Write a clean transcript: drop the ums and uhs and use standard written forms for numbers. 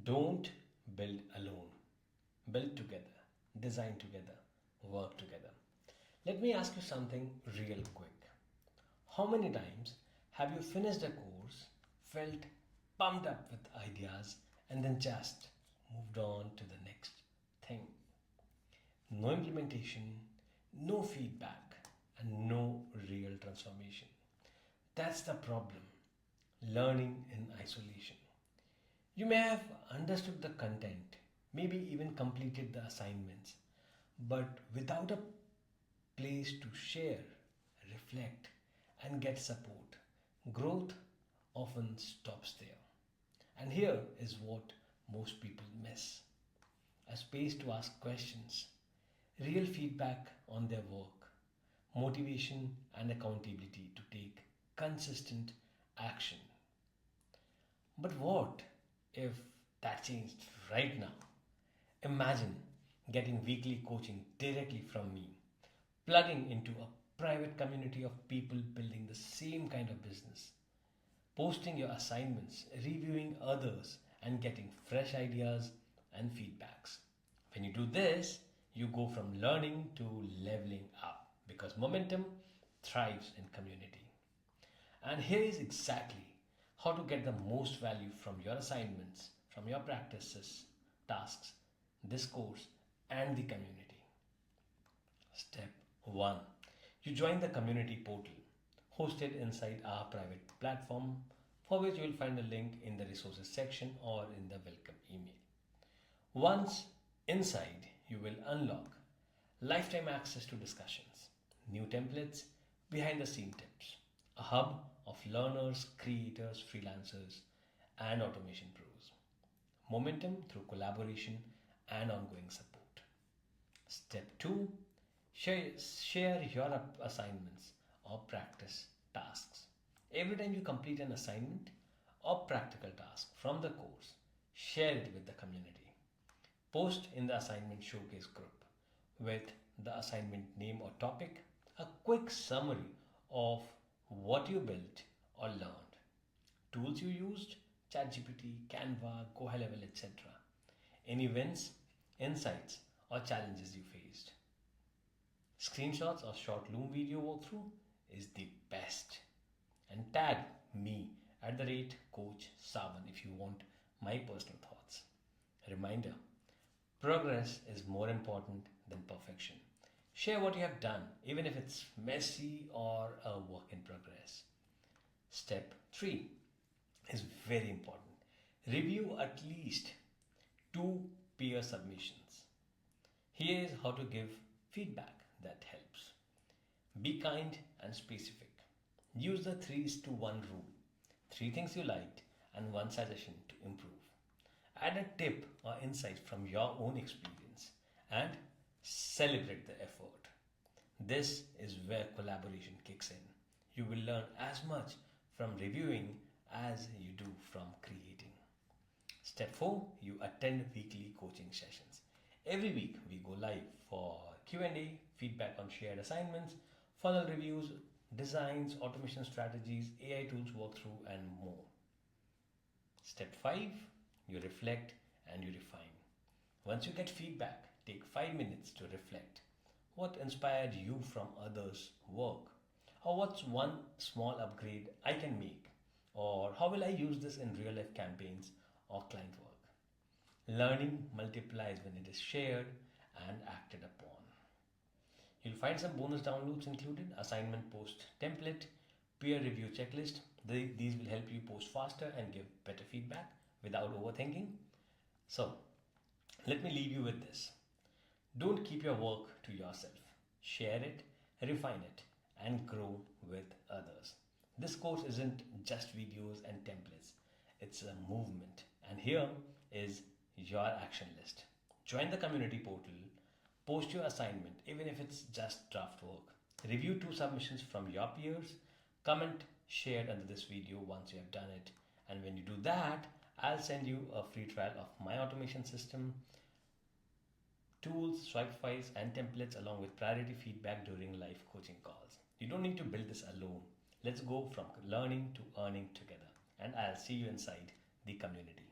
Don't build alone. Build together, design together, work together. Let me ask you something real quick. How many times have you finished a course, felt pumped up with ideas, and then just moved on to the next thing? No implementation, no feedback, and no real transformation. That's the problem. Learning in isolation. You may have understood the content, maybe even completed the assignments, but without a place to share, reflect, and get support, growth often stops there. And here is what most people miss: a space to ask questions, real feedback on their work, motivation, and accountability to take consistent action. But what if that changed right now? Imagine getting weekly coaching directly from me, plugging into a private community of people building the same kind of business, posting your assignments, reviewing others, and getting fresh ideas and feedbacks. When you do this, you go from learning to leveling up because momentum thrives in community. And here is exactly how to get the most value from your assignments, from your practices, tasks, this course, and the community. Step 1. You join the community portal hosted inside our private platform, for which you will find a link in the resources section or in the welcome email. Once inside, you will unlock lifetime access to discussions, new templates, behind the scene tips, a hub of learners, creators, freelancers, and automation pros. Momentum through collaboration and ongoing support. Step 2. Share your assignments or practice tasks. Every time you complete an assignment or practical task from the course, share it with the community. Post in the assignment showcase group with the assignment name or topic, a quick summary of what you built or learned, tools you used, ChatGPT, Canva, Go High Level, etc. Any wins, insights, or challenges you faced. Screenshots or short Loom video walkthrough is the best. And tag me at the rate Coach Sawan if you want my personal thoughts. Reminder: progress is more important than perfection. Share what you have done, even if it's messy or a work in progress. Step 3 is very important. Review at least 2 peer submissions. Here is how to give feedback that helps. Be kind and specific. Use the 3:1 rule. 3 things you liked and 1 suggestion to improve. Add a tip or insight from your own experience and celebrate the effort. This is where collaboration kicks in. You will learn as much from reviewing as you do from creating. Step 4, you attend weekly coaching sessions. Every week we go live for Q&A, feedback on shared assignments, funnel reviews, designs, automation strategies, AI tools walkthrough, and more. Step 5, you reflect and you refine. Once you get feedback, take 5 minutes to reflect. What inspired you from others' work? Or what's one small upgrade I can make? Or how will I use this in real life campaigns or client work? Learning multiplies when it is shared and acted upon. You'll find some bonus downloads included: assignment post template, peer review checklist. These will help you post faster and give better feedback without overthinking. So, let me leave you with this. Don't keep your work to yourself. Share it, refine it, and grow with others. This course isn't just videos and templates. It's a movement. And here is your action list. Join the community portal. Post your assignment, even if it's just draft work. Review 2 submissions from your peers. Comment shared under this video once you have done it. And when you do that, I'll send you a free trial of my automation system, tools, swipe files, and templates, along with priority feedback during live coaching calls. You don't need to build this alone. Let's go from learning to earning together. And I'll see you inside the community.